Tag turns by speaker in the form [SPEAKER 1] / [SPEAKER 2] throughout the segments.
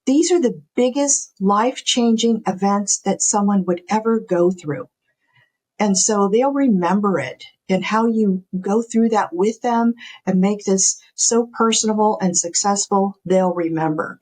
[SPEAKER 1] these are the biggest life-changing events that someone would ever go through. And so they'll remember it, and how you go through that with them and make this so personable and successful, they'll remember.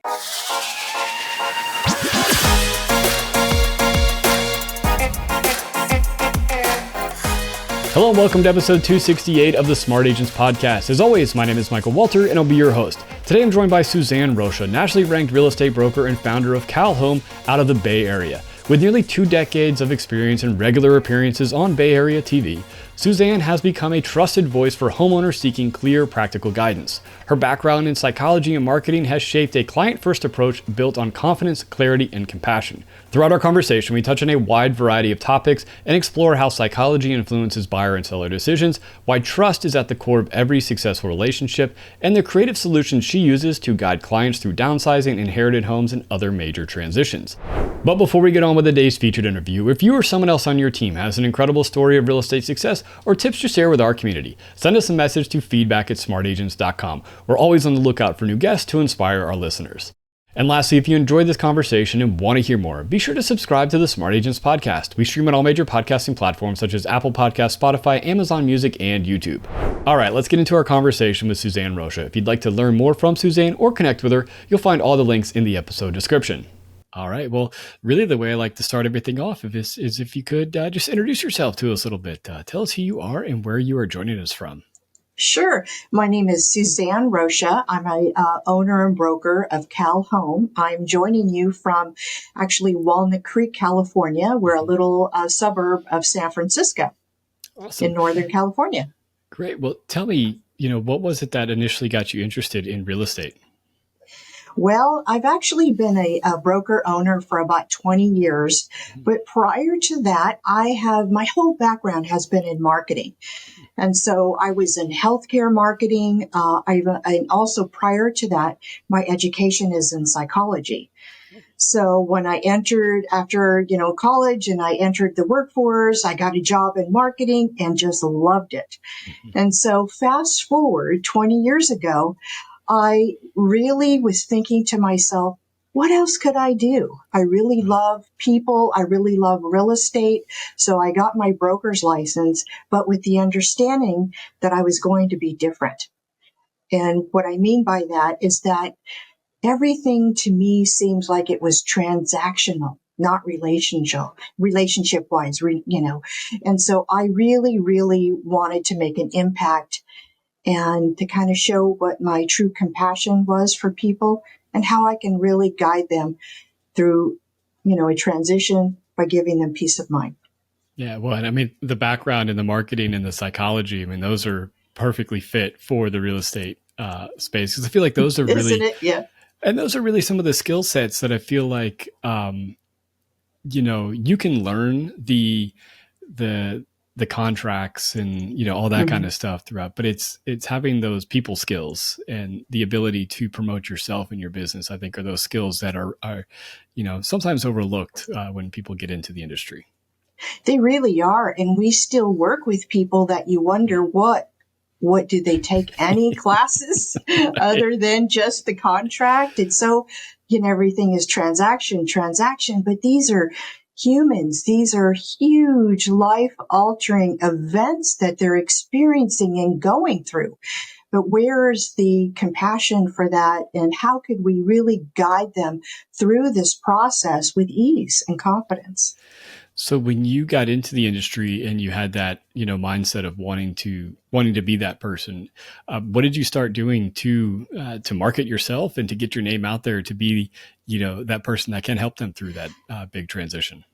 [SPEAKER 2] Hello and welcome to episode 268 of the Smart Agents Podcast. As always, my name is Michael Walter and I'll be your host. Today I'm joined by Suzanne Rocha, nationally ranked real estate broker and founder of Cal Home out of the Bay Area. With nearly 2 decades of experience and regular appearances on Bay Area TV, Suzanne has become a trusted voice for homeowners seeking clear, practical guidance. Her background in psychology and marketing has shaped a client-first approach built on confidence, clarity, and compassion. Throughout our conversation, we touch on a wide variety of topics and explore how psychology influences buyer and seller decisions, why trust is at the core of every successful relationship, and the creative solutions she uses to guide clients through downsizing, inherited homes, and other major transitions. But before we get on with the day's featured interview, if you or someone else on your team has an incredible story of real estate success or tips to share with our community, send us a message to feedback@smartagents.com. We're always on the lookout for new guests to inspire our listeners. And lastly, if you enjoyed this conversation and want to hear more, be sure to subscribe to the Smart Agents Podcast. We stream on all major podcasting platforms such as Apple Podcasts, Spotify, Amazon Music, and YouTube. All right, let's get into our conversation with Suzanne Rocha. If you'd like to learn more from Suzanne or connect with her, you'll find all the links in the episode description. All right. Well, really the way I like to start everything off is if you could just introduce yourself to us a little bit. Tell us who you are and where you are joining us from.
[SPEAKER 1] Sure. My name is Suzanne Rocha. I'm a owner and broker of Cal Home. I'm joining you from actually Walnut Creek, California. We're a little suburb of San Francisco. Awesome. In Northern California.
[SPEAKER 2] Great. Well, tell me, what was it that initially got you interested in real estate?
[SPEAKER 1] Well, I've actually been a broker owner for about 20 years, but prior to that, my whole background has been in marketing. And so I was in healthcare marketing. I also prior to that, my education is in psychology. So when I entered after, college and I entered the workforce, I got a job in marketing and just loved it. And so fast forward 20 years ago, I really was thinking to myself, what else could I do? I really love people. I really love real estate. So I got my broker's license, but with the understanding that I was going to be different. And what I mean by that is that everything to me seems like it was transactional, not relationship wise, And so I really, really wanted to make an impact and to kind of show what my true compassion was for people and how I can really guide them through, a transition by giving them peace of mind.
[SPEAKER 2] Yeah, well, and I mean, the background in the marketing and the psychology, those are perfectly fit for the real estate space. Because I feel like those are really,
[SPEAKER 1] isn't it? Yeah.
[SPEAKER 2] And those are really some of the skill sets that I feel like, you can learn the contracts and, all that kind of stuff throughout, but it's having those people skills and the ability to promote yourself and your business, I think are those skills that are sometimes overlooked when people get into the industry.
[SPEAKER 1] They really are. And we still work with people that you wonder what do they take any classes other than just the contract? It's so, everything is transaction, but these are humans. These are huge life-altering events that they're experiencing and going through. But where's the compassion for that? And how could we really guide them through this process with ease and confidence?
[SPEAKER 2] So when you got into the industry and you had that, mindset of wanting to be that person, what did you start doing to market yourself and to get your name out there to be, that person that can help them through that big transition?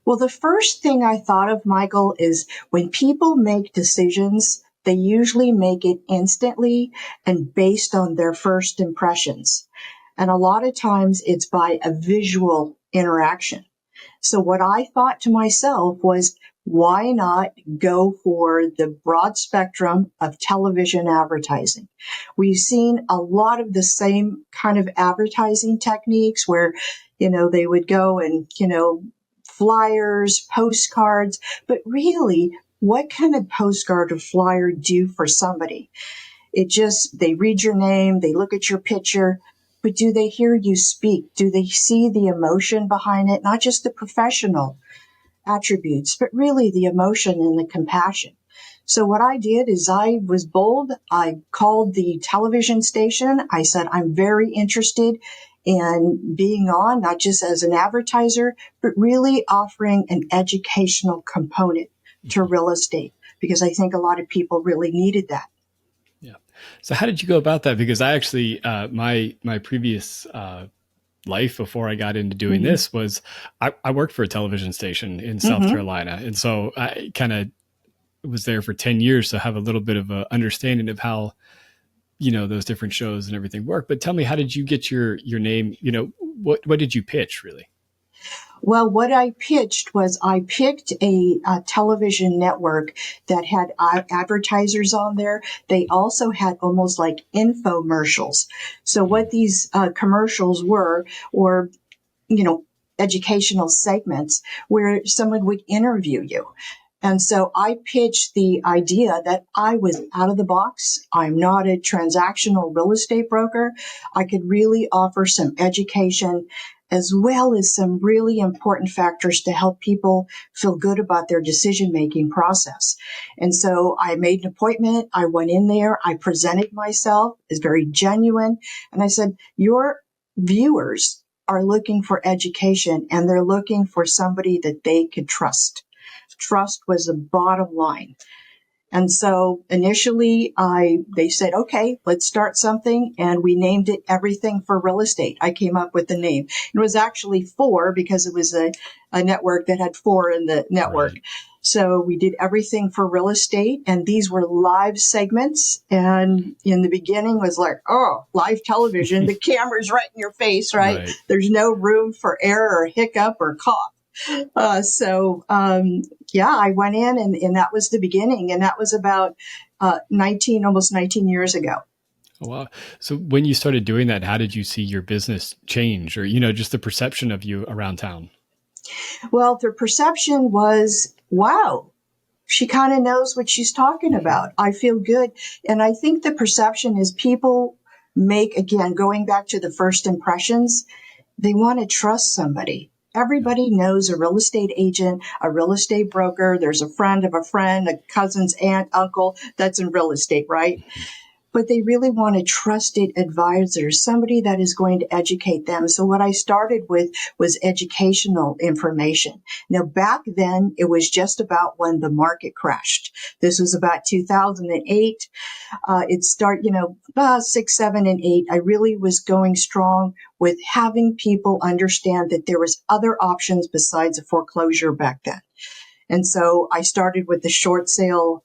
[SPEAKER 1] Well, the first thing I thought of, Michael, is when people make decisions, they usually make it instantly and based on their first impressions. And a lot of times it's by a visual interaction. So what I thought to myself was, why not go for the broad spectrum of television advertising? We've seen a lot of the same kind of advertising techniques where, they would go and, flyers, postcards, but really, what can a postcard or flyer do for somebody? They read your name, they look at your picture, but do they hear you speak? Do they see the emotion behind it? Not just the professional attributes, but really the emotion and the compassion. So what I did is I was bold. I called the television station. I said, I'm very interested in being on, not just as an advertiser, but really offering an educational component to real estate, because I think a lot of people really needed that.
[SPEAKER 2] Yeah. So how did you go about that? Because I actually, my previous life before I got into doing this was I worked for a television station in South Carolina. And so I kind of was there for 10 years. So I have a little bit of a understanding of how, those different shows and everything work. But tell me, how did you get your name? What did you pitch really?
[SPEAKER 1] Well, what I pitched was I picked a television network that had advertisers on there. They also had almost like infomercials. So what these commercials were, or, educational segments where someone would interview you. And so I pitched the idea that I was out of the box. I'm not a transactional real estate broker. I could really offer some education as well as some really important factors to help people feel good about their decision-making process. And so I made an appointment. I went in there. I presented myself as very genuine. And I said, your viewers are looking for education, and they're looking for somebody that they could trust. Trust was the bottom line. And so initially they said, okay, let's start something. And we named it Everything for Real Estate. I came up with the name. It was actually 4 because it was a network that had 4 in the network. Right. So we did Everything for Real Estate, and these were live segments. And in the beginning was like, oh, live television, the camera's right in your face, right? There's no room for error or hiccup or cough. I went in and that was the beginning. And that was about almost 19 years ago.
[SPEAKER 2] Oh, wow. So when you started doing that, how did you see your business change, or, just the perception of you around town?
[SPEAKER 1] Well, the perception was, wow, she kind of knows what she's talking about. I feel good. And I think the perception is people make, again, going back to the first impressions, they want to trust somebody. Everybody knows a real estate agent, a real estate broker. There's a friend of a friend, a cousin's aunt, uncle that's in real estate, right? But they really want a trusted advisor, somebody that is going to educate them. So what I started with was educational information. Now, back then, it was just about when the market crashed. This was about 2008. It started, 6, 7, and 8. I really was going strong with having people understand that there was other options besides a foreclosure back then. And so I started with the short sale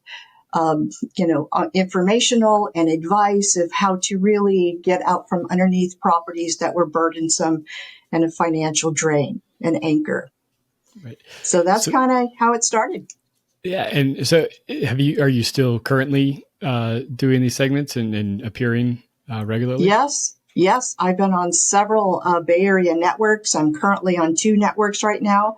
[SPEAKER 1] informational and advice of how to really get out from underneath properties that were burdensome and a financial drain and anchor. Right. So that's kind of how it started.
[SPEAKER 2] Yeah. And so are you still currently doing these segments and appearing regularly?
[SPEAKER 1] Yes. I've been on several Bay Area networks. I'm currently on 2 networks right now.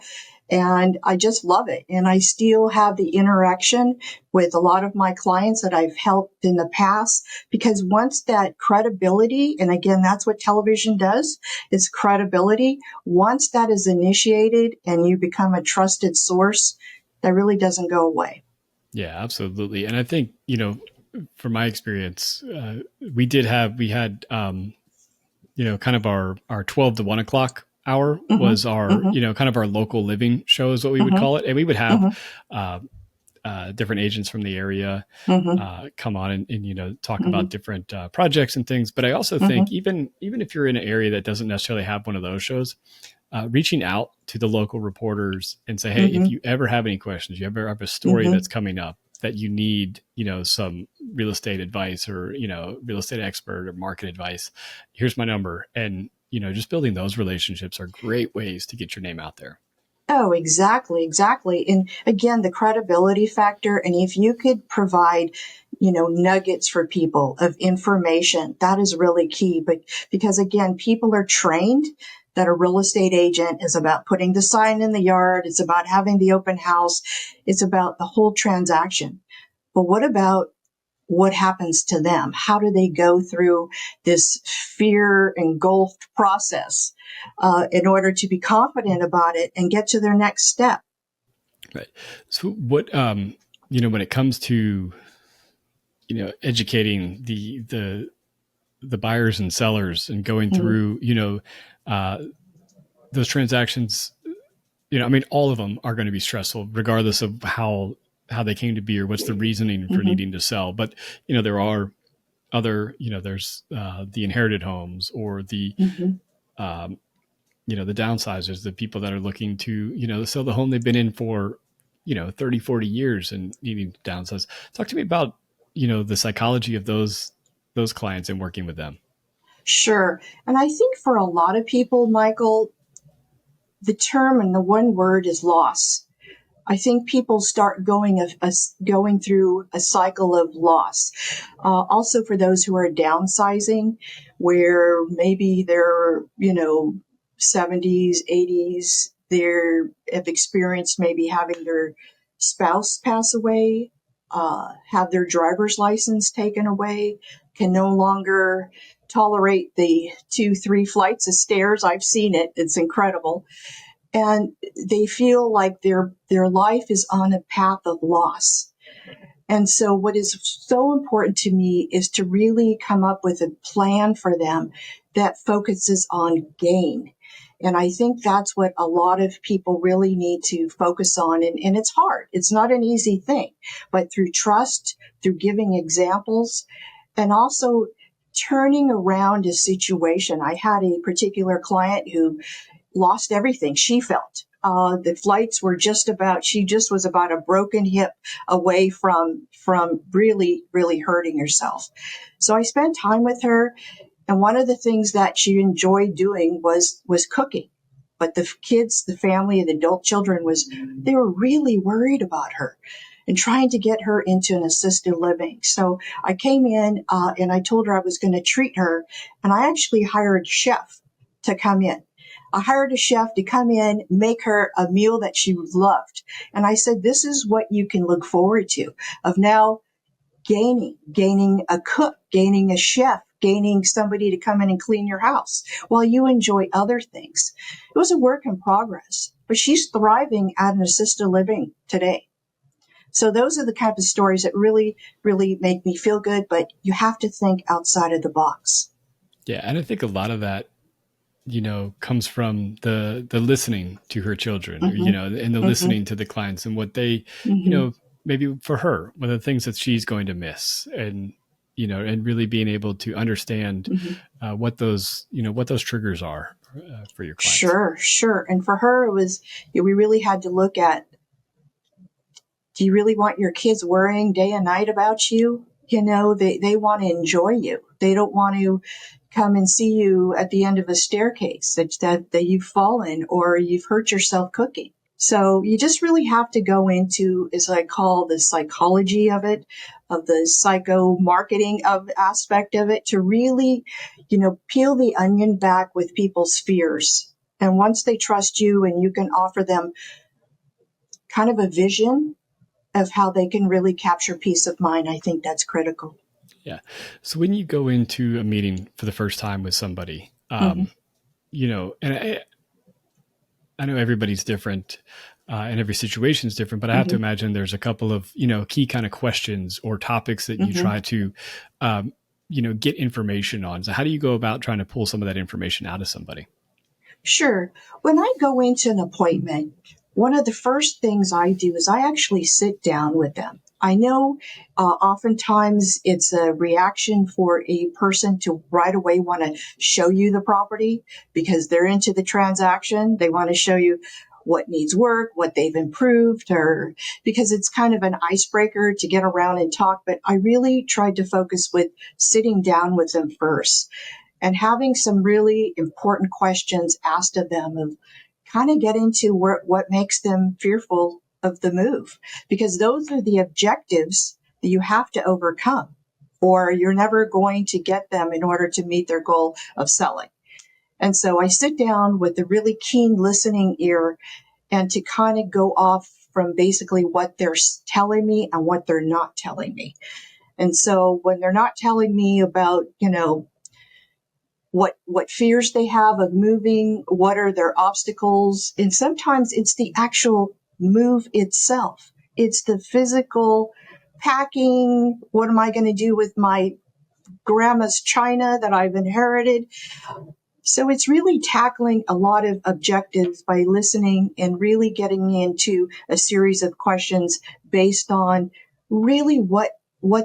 [SPEAKER 1] And I just love it. And I still have the interaction with a lot of my clients that I've helped in the past, because once that credibility, and again, that's what television does, is credibility. Once that is initiated and you become a trusted source, that really doesn't go away.
[SPEAKER 2] Yeah, absolutely. And I think, from my experience, we had, kind of our 12 to 1 o'clock hour was our, kind of our local living show is what we would call it. And we would have different agents from the area come on and talk about different projects and things. But I also think even if you're in an area that doesn't necessarily have one of those shows, reaching out to the local reporters and say, hey, if you ever have any questions, you ever have a story that's coming up that you need, some real estate advice or, real estate expert or market advice, here's my number. And, just building those relationships are great ways to get your name out there.
[SPEAKER 1] Oh, exactly. And again, the credibility factor. And if you could provide, nuggets for people of information, that is really key. But because again, people are trained that a real estate agent is about putting the sign in the yard. It's about having the open house. It's about the whole transaction. But what about what happens to them? How do they go through this fear engulfed process in order to be confident about it and get to their next step?
[SPEAKER 2] Right. So what, when it comes to, educating the buyers and sellers and going through, those transactions, all of them are going to be stressful regardless of how they came to be or what's the reasoning for needing to sell. But, there are other, there's the inherited homes or the, the downsizers, the people that are looking to, sell the home they've been in for, 30, 40 years and needing to downsize. Talk to me about, the psychology of those clients and working with them.
[SPEAKER 1] Sure. And I think for a lot of people, Michael, the term and the one word is loss. I think people start going through a cycle of loss. Also for those who are downsizing, where maybe they're, 70s, 80s, they have experienced maybe having their spouse pass away, have their driver's license taken away, can no longer tolerate the 2-3 flights of stairs. I've seen it. It's incredible. And they feel like their life is on a path of loss. And so what is so important to me is to really come up with a plan for them that focuses on gain. And I think that's what a lot of people really need to focus on. And it's hard. It's not an easy thing. But through trust, through giving examples, and also turning around a situation. I had a particular client who lost everything. She felt the flights were she just was about a broken hip away from really, really hurting herself. So I spent time with her. And one of the things that she enjoyed doing was cooking. But the kids, the family, the adult children they were really worried about her and trying to get her into an assisted living. So I came in and I told her I was going to treat her. And I actually hired a chef to come in. I hired a chef to come in, make her a meal that she loved. And I said, this is what you can look forward to, of now gaining a cook, gaining a chef, gaining somebody to come in and clean your house while you enjoy other things. It was a work in progress, but she's thriving at an assisted living today. So those are the kind of stories that really, really make me feel good, but you have to think outside of the box.
[SPEAKER 2] Yeah. And I think a lot of that, comes from the listening to her children, and the listening to the clients and what they, maybe for her, what are the things that she's going to miss, and, and really being able to understand what those triggers are for your clients.
[SPEAKER 1] Sure. And for her, it was, we really had to look at, do you really want your kids worrying day and night about you? They want to enjoy you. They don't want to come and see you at the end of a staircase that you've fallen or you've hurt yourself cooking. So you just really have to go into, as I call, the psychology of it, of the psycho marketing of aspect of it, to really, peel the onion back with people's fears. And once they trust you and you can offer them kind of a vision of how they can really capture peace of mind, I think that's critical.
[SPEAKER 2] Yeah. So when you go into a meeting for the first time with somebody, and I know everybody's different and every situation is different, but I have to imagine there's a couple of, key kind of questions or topics that you try to, get information on. So how do you go about trying to pull some of that information out of somebody?
[SPEAKER 1] Sure. When I go into an appointment, one of the first things I do is I actually sit down with them. I know oftentimes it's a reaction for a person to right away want to show you the property because they're into the transaction. They want to show you what needs work, what they've improved, or because it's kind of an icebreaker to get around and talk. But I really tried to focus with sitting down with them first and having some really important questions asked of them, of kind of get into what makes them fearful of the move, because those are the objectives that you have to overcome, or you're never going to get them in order to meet their goal of selling. And so I sit down with a really keen listening ear and to kind of go off from basically what they're telling me and what they're not telling me. And so when they're not telling me about, what fears they have of moving, what are their obstacles, and sometimes it's the actual move itself. It's the physical packing. What am I going to do with my grandma's china that I've inherited? So it's really tackling a lot of objectives by listening and really getting into a series of questions based on really what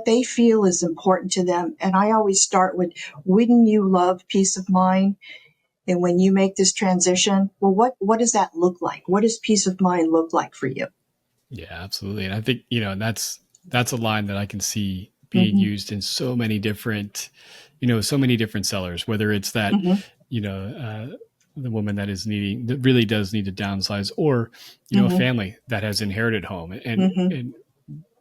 [SPEAKER 1] they feel is important to them. And I always start with, wouldn't you love peace of mind? And when you make this transition, well, what does that look like? What does peace of mind look like for you?
[SPEAKER 2] Yeah, absolutely. And I think, and that's a line that I can see being used in so many different, sellers, whether it's that, the woman that really does need to downsize, or, a family that has inherited home, and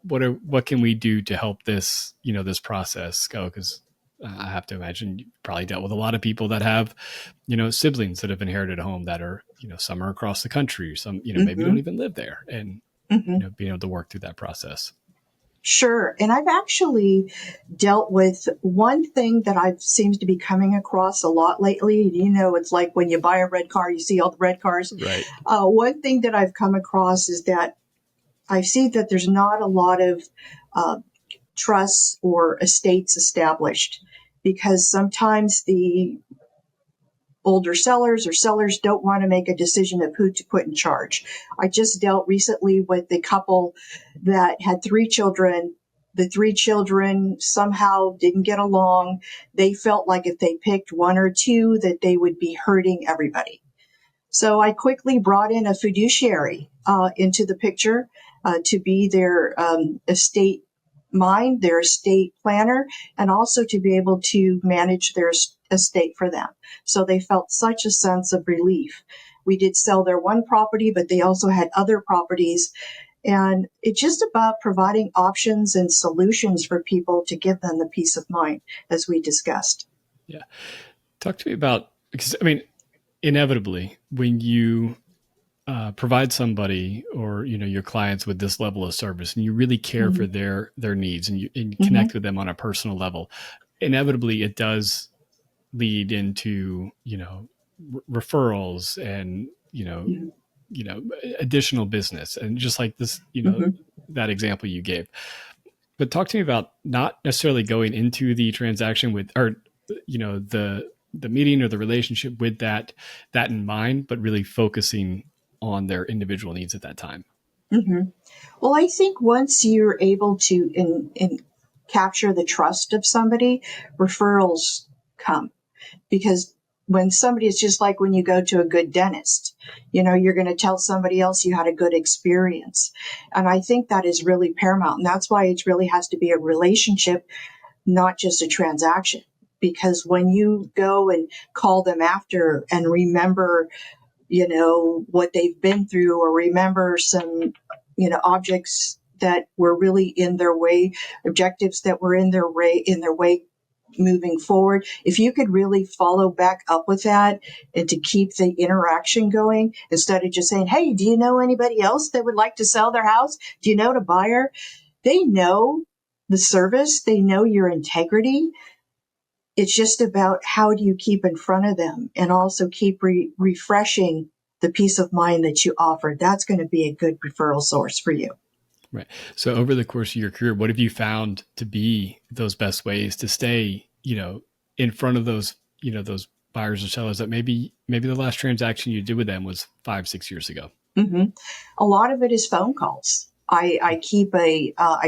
[SPEAKER 2] what can we do to help this, this process go? Because I have to imagine you probably dealt with a lot of people that have, siblings that have inherited a home that are, some are across the country, some, maybe don't even live there, and, being able to work through that process.
[SPEAKER 1] Sure. And I've actually dealt with one thing that I've seems to be coming across a lot lately. It's like when you buy a red car, you see all the red cars.
[SPEAKER 2] Right.
[SPEAKER 1] One thing that I've come across is that I see that there's not a lot of trusts or estates established, because sometimes the older sellers or sellers don't want to make a decision of who to put in charge. I just dealt recently with a couple that had 3 children. The 3 children somehow didn't get along. They felt like if they picked 1 or 2, that they would be hurting everybody. So I quickly brought in a fiduciary into the picture to be their estate mind, their estate planner, and also to be able to manage their estate for them. So they felt such a sense of relief. We did sell their one property, but they also had other properties. And it's just about providing options and solutions for people to give them the peace of mind, as we discussed.
[SPEAKER 2] Yeah. Talk to me about, because inevitably when you provide somebody or your clients with this level of service, and you really care for their needs, and you connect with them on a personal level, inevitably it does lead into referrals and additional business, and just like this that example you gave. But talk to me about not necessarily going into the transaction with, or the meeting or the relationship with that in mind, but really focusing on their individual needs at that time.
[SPEAKER 1] Well, I think once you're able to capture the trust of somebody, referrals come. Because when somebody, it's just like when you go to a good dentist, you're going to tell somebody else you had a good experience. And I think that is really paramount. And that's why it really has to be a relationship, not just a transaction. Because when you go and call them after and remember, what they've been through, or remember some, objects that were really in their way, objectives that were in their way moving forward, if you could really follow back up with that and to keep the interaction going, instead of just saying, hey, do you know anybody else that would like to sell their house? Do you know a buyer? They know the service. They know your integrity. It's just about how do you keep in front of them and also keep refreshing the peace of mind that you offer. That's going to be a good referral source for you.
[SPEAKER 2] Right. So over the course of your career, what have you found to be those best ways to stay, in front of those, those buyers or sellers that maybe the last transaction you did with them was 5-6 years ago?
[SPEAKER 1] A lot of it is phone calls. I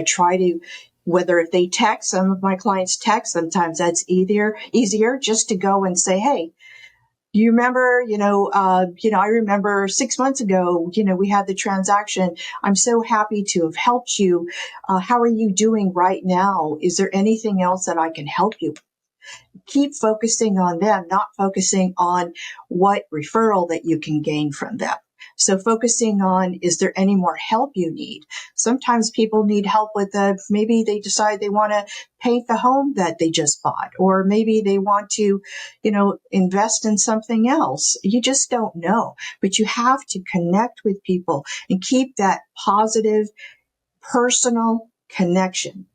[SPEAKER 1] try to, whether if they text, some of my clients text, sometimes that's easier just to go and say, hey, you remember, I remember 6 months ago, we had the transaction. I'm so happy to have helped you. How are you doing right now? Is there anything else that I can help you with? Keep focusing on them, not focusing on what referral that you can gain from them. So focusing on, is there any more help you need? Sometimes people need help with maybe they decide they want to paint the home that they just bought, or maybe they want to, invest in something else. You just don't know, but you have to connect with people and keep that positive, personal connection.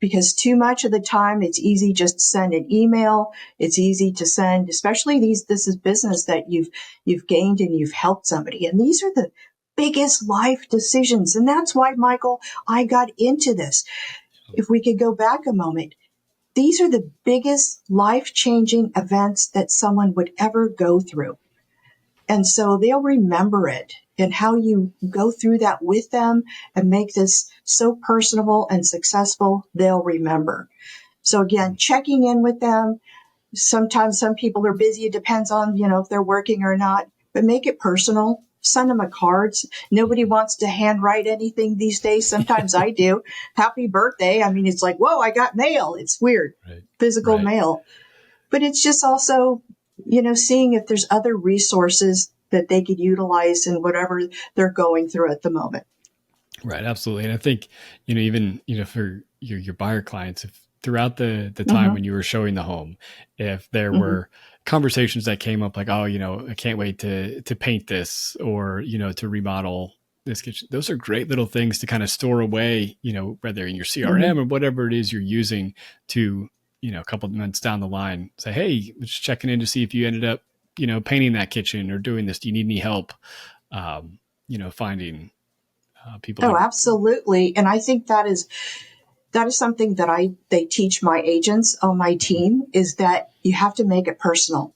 [SPEAKER 1] because too much of the time it's easy just to send an email. It's easy to send, especially this is business that you've gained and you've helped somebody. And these are the biggest life decisions. And that's why, Michael, I got into this. If we could go back a moment, these are the biggest life-changing events that someone would ever go through. And so they'll remember it, and how you go through that with them and make this so personable and successful, they'll remember. So again, checking in with them. Sometimes some people are busy. It depends on, if they're working or not, but make it personal. Send them a card. Nobody wants to handwrite anything these days. Sometimes I do. Happy birthday. I mean, it's like, whoa, I got mail. It's weird.
[SPEAKER 2] Right.
[SPEAKER 1] Physical mail. But it's just also, seeing if there's other resources that they could utilize in whatever they're going through at the moment.
[SPEAKER 2] Right. Absolutely. And I think, even, for your buyer clients, if throughout the time when you were showing the home, if there were conversations that came up like, oh, I can't wait to paint this, or, to remodel this kitchen. Those are great little things to kind of store away, whether in your CRM or whatever it is you're using to, a couple of months down the line, say, hey, just checking in to see if you ended up, painting that kitchen or doing this. Do you need any help, finding people?
[SPEAKER 1] Oh, absolutely. And I think that is something that they teach my agents on my team, is that you have to make it personal.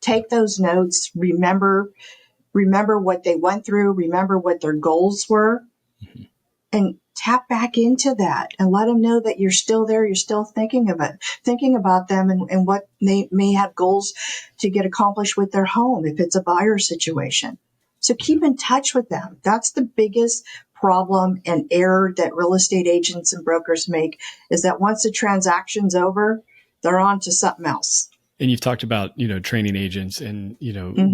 [SPEAKER 1] Take those notes, remember what they went through, remember what their goals were, and tap back into that and let them know that you're still there. You're still thinking about them and what they may have goals to get accomplished with their home if it's a buyer situation. So keep in touch with them. That's the biggest problem and error that real estate agents and brokers make, is that once the transaction's over, they're on to something else.
[SPEAKER 2] And you've talked about, training agents and,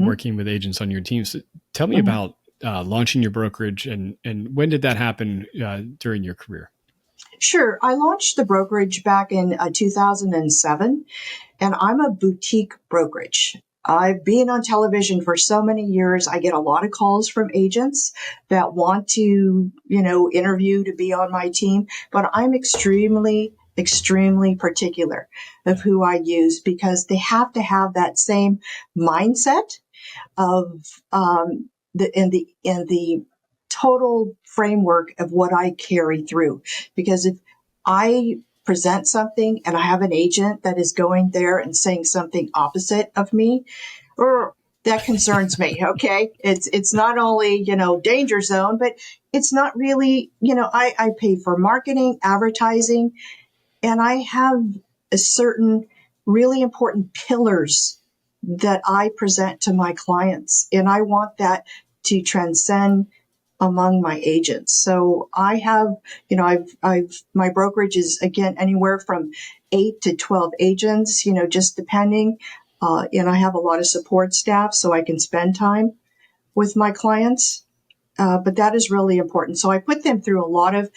[SPEAKER 2] working with agents on your team. So tell me about launching your brokerage, and when did that happen during your career?
[SPEAKER 1] Sure. I launched the brokerage back in 2007, and I'm a boutique brokerage. I've been on television for so many years. I get a lot of calls from agents that want to, interview to be on my team, but I'm extremely particular of who I use, because they have to have that same mindset of the total framework of what I carry through. Because if I present something and I have an agent that is going there and saying something opposite of me, that concerns me. Okay. It's not only, danger zone, but it's not really, I pay for marketing, advertising, and I have a certain really important pillars that I present to my clients. And I want that to transcend among my agents. So I have, my brokerage is, again, anywhere from 8 to 12 agents, just depending. And I have a lot of support staff so I can spend time with my clients. But that is really important. So I put them through a lot of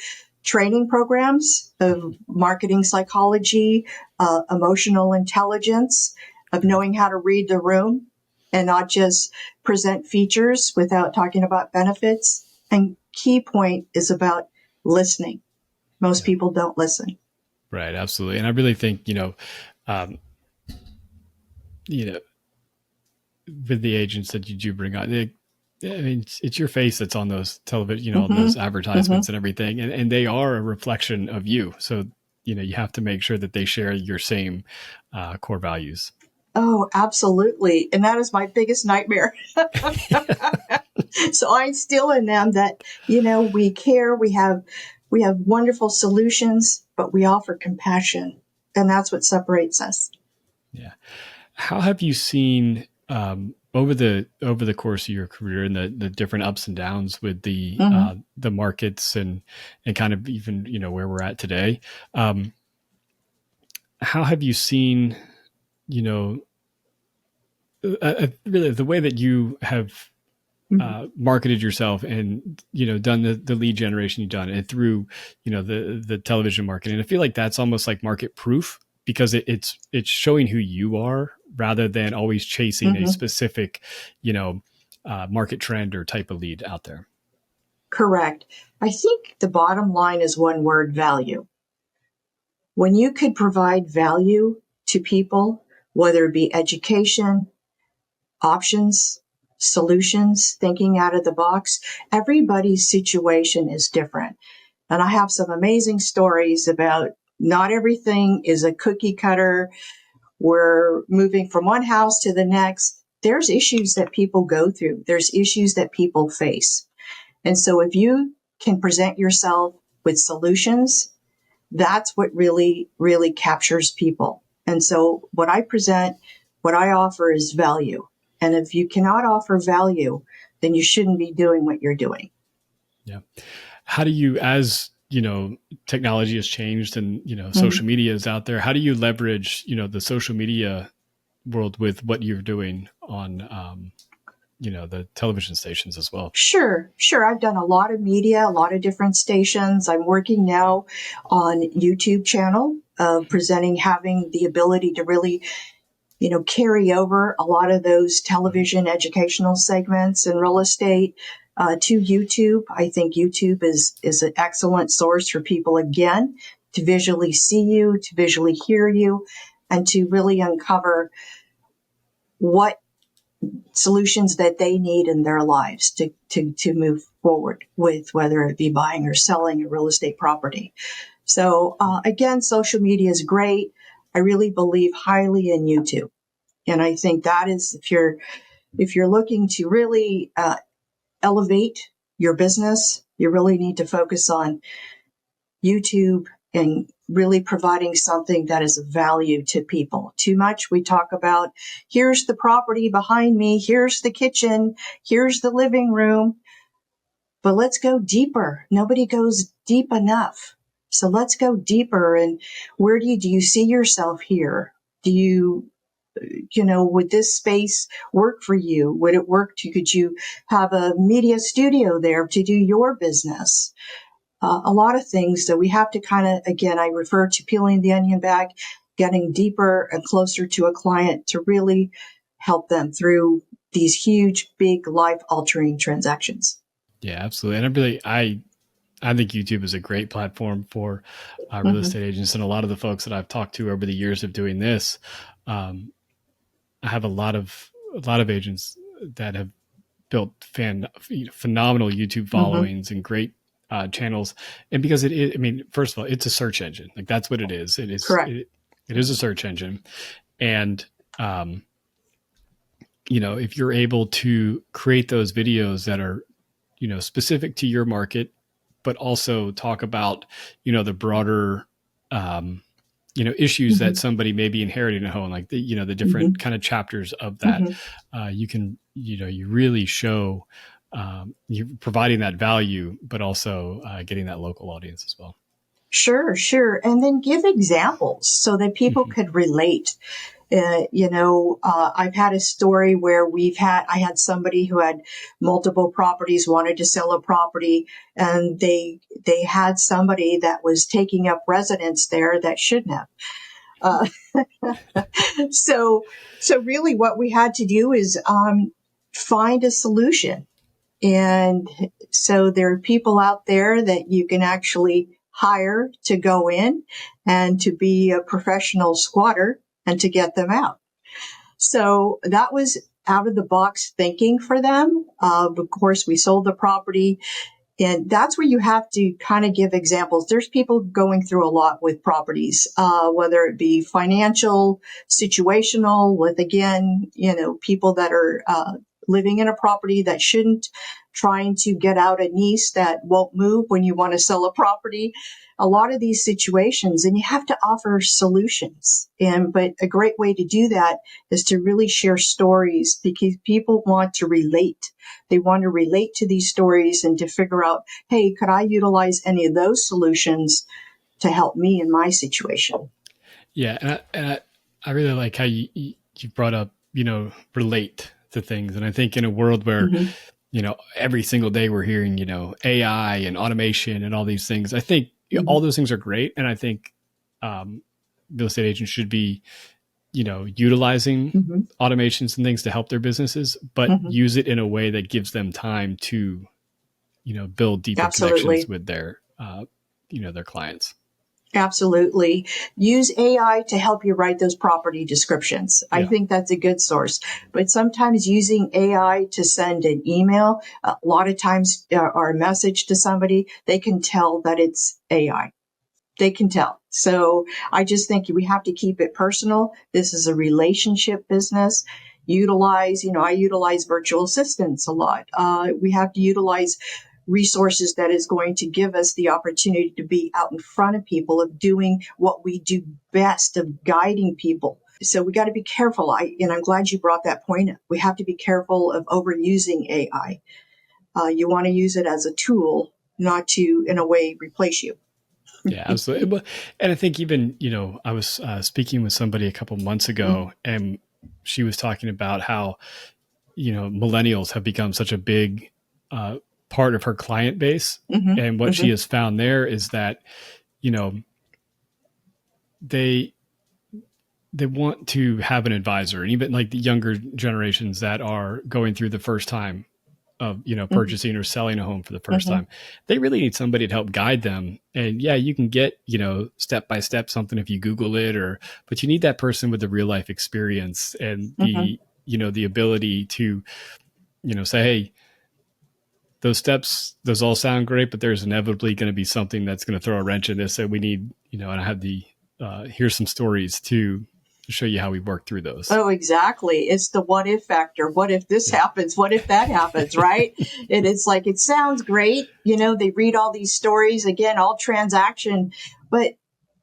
[SPEAKER 1] training programs of marketing psychology, emotional intelligence, of knowing how to read the room and not just present features without talking about benefits. And key point is about listening. Most people don't listen.
[SPEAKER 2] Right. Absolutely. And I really think, with the agents that you do bring on, it's your face that's on those television, on those advertisements and everything. And they are a reflection of you. So, you have to make sure that they share your same core values.
[SPEAKER 1] Oh, absolutely. And that is my biggest nightmare. So I instill in them that, we care, we have wonderful solutions, but we offer compassion. And that's what separates us.
[SPEAKER 2] Yeah. How have you seen, over the course of your career, and the different ups and downs with the markets and kind of even, where we're at today, how have you seen, really the way that you have marketed yourself and, done the lead generation you've done, and through, the television marketing? I feel like that's almost like market proof, because it's showing who you are rather than always chasing a specific, market trend or type of lead out there.
[SPEAKER 1] Correct. I think the bottom line is one word: value. When you could provide value to people, whether it be education, options, solutions, thinking out of the box, everybody's situation is different. And I have some amazing stories about not everything is a cookie cutter. We're moving from one house to the next. There's issues that people go through. There's issues that people face. And so if you can present yourself with solutions, that's what really, really captures people. And so what I present, what I offer is value. And if you cannot offer value, then you shouldn't be doing what you're doing.
[SPEAKER 2] Yeah. How do you, as technology has changed and, social media is out there, how do you leverage, the social media world with what you're doing on, the television stations as well?
[SPEAKER 1] Sure. I've done a lot of media, a lot of different stations. I'm working now on YouTube channel, presenting, having the ability to really, carry over a lot of those television educational segments in real estate to YouTube. I think YouTube is an excellent source for people, again, to visually see you, to visually hear you, and to really uncover what solutions that they need in their lives to move forward with, whether it be buying or selling a real estate property. So again, social media is great. I really believe highly in YouTube. And I think that is, if you're looking to really elevate your business, you really need to focus on YouTube and really providing something that is of value to people. Too much we talk about, here's the property behind me, here's the kitchen, here's the living room. But let's go deeper. Nobody goes deep enough. So let's go deeper. And where do you see yourself here? Do you would this space work for you? Would it work could you have a media studio there to do your business? A lot of things that we have to kind of, again, I refer to peeling the onion back, getting deeper and closer to a client to really help them through these huge, big, life-altering transactions.
[SPEAKER 2] Yeah, absolutely. And I think YouTube is a great platform for real estate agents, and a lot of the folks that I've talked to over the years of doing this. I have a lot of agents that have built phenomenal YouTube followings and great channels. And because first of all, it's a search engine. Like, that's what it is. It is
[SPEAKER 1] Correct.
[SPEAKER 2] It is a search engine. And, if you're able to create those videos that are, specific to your market, but also talk about, the broader, issues that somebody may be inheriting at home, like the different kind of chapters of that, you can, you really show, you're providing that value, but also getting that local audience as well.
[SPEAKER 1] Sure. And then give examples so that people could relate. I've had a story where I had somebody who had multiple properties, wanted to sell a property, and they had somebody that was taking up residence there that shouldn't have. So really what we had to do is find a solution. And so there are people out there that you can actually hire to go in and to be a professional squatter and to get them out. So that was out of the box thinking for them. Of course, we sold the property. And that's where you have to kind of give examples. There's people going through a lot with properties, whether it be financial, situational, with, again, people that are living in a property that shouldn't, trying to get out a niece that won't move when you want to sell a property. A lot of these situations, and you have to offer solutions. But a great way to do that is to really share stories, because people want to relate. They want to relate to these stories and to figure out, hey, could I utilize any of those solutions to help me in my situation?
[SPEAKER 2] Yeah. And I really like how you brought up, relate to things. And I think in a world where, every single day we're hearing, AI and automation and all these things, I think all those things are great. And I think real estate agents should be, utilizing automations and things to help their businesses, but use it in a way that gives them time to, build deeper connections with their, their clients.
[SPEAKER 1] Absolutely. Use AI to help you write those property descriptions. I think that's a good source. But sometimes using AI to send an email, a lot of times, or a message to somebody, they can tell that it's AI. They can tell. So I just think we have to keep it personal. This is a relationship business. I utilize virtual assistants a lot. We have to utilize resources that is going to give us the opportunity to be out in front of people, of doing what we do best, of guiding people. So we got to be careful. I'm glad you brought that point up. We have to be careful of overusing AI. You want to use it as a tool, not to, in a way, replace you.
[SPEAKER 2] Yeah, absolutely. And I think even, I was speaking with somebody a couple months ago, and she was talking about how, millennials have become such a big part of her client base. And what she has found there is that, they want to have an advisor, and even like the younger generations that are going through the first time of, purchasing or selling a home for the first time, they really need somebody to help guide them. And yeah, you can get, step-by-step something if you Google it, but you need that person with the real life experience and the ability to, say, hey, those steps, those all sound great, but there's inevitably going to be something that's going to throw a wrench in this. And we need, and I have here's some stories to show you how we work through those.
[SPEAKER 1] Oh, exactly. It's the what if factor. What if this happens? What if that happens? Right. And it's like, it sounds great. They read all these stories, again, all transaction, but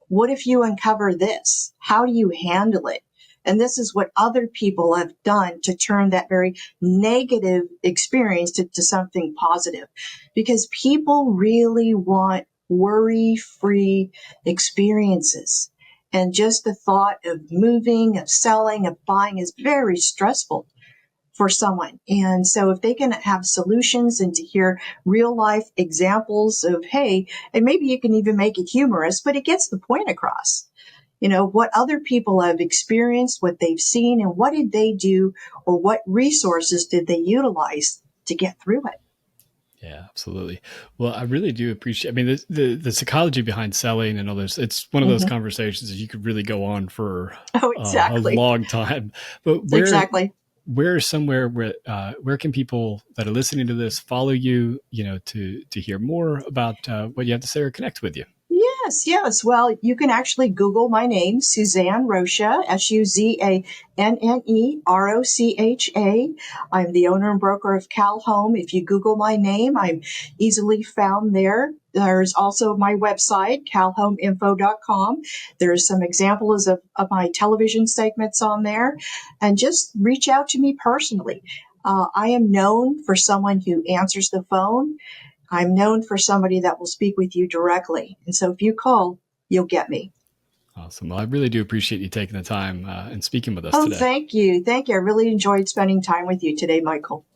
[SPEAKER 1] what if you uncover this? How do you handle it? And this is what other people have done to turn that very negative experience to something positive, because people really want worry-free experiences. And just the thought of moving, of selling, of buying is very stressful for someone. And so if they can have solutions and to hear real life examples of, hey, and maybe you can even make it humorous, but it gets the point across. What other people have experienced, what they've seen, and what did they do, or what resources did they utilize to get through it?
[SPEAKER 2] Yeah, absolutely. Well, I really do appreciate, the psychology behind selling and all this, it's one of those conversations that you could really go on for a long time. But where can people that are listening to this follow you, to hear more about what you have to say or connect with you?
[SPEAKER 1] Yes. Well, you can actually Google my name, Suzanne Rocha, Suzanne Rocha. I'm the owner and broker of Cal Home. If you Google my name, I'm easily found there. There's also my website, calhomeinfo.com. There's some examples of my television segments on there. And just reach out to me personally. I am known for someone who answers the phone. I'm known for somebody that will speak with you directly. And so if you call, you'll get me.
[SPEAKER 2] Awesome. Well, I really do appreciate you taking the time and speaking with us today.
[SPEAKER 1] Thank you. I really enjoyed spending time with you today, Michael.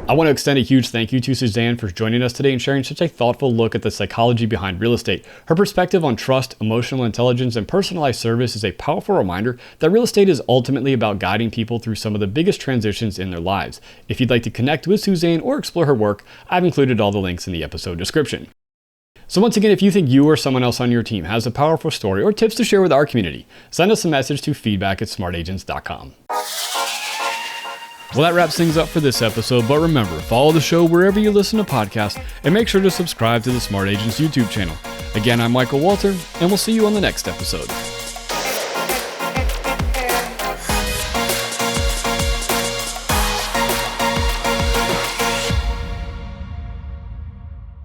[SPEAKER 2] I want to extend a huge thank you to Suzanne for joining us today and sharing such a thoughtful look at the psychology behind real estate. Her perspective on trust, emotional intelligence, and personalized service is a powerful reminder that real estate is ultimately about guiding people through some of the biggest transitions in their lives. If you'd like to connect with Suzanne or explore her work, I've included all the links in the episode description. So once again, if you think you or someone else on your team has a powerful story or tips to share with our community, send us a message to feedback@smartagents.com. Well, that wraps things up for this episode, but remember, follow the show wherever you listen to podcasts and make sure to subscribe to the Smart Agents YouTube channel. Again, I'm Michael Walter, and we'll see you on the next episode.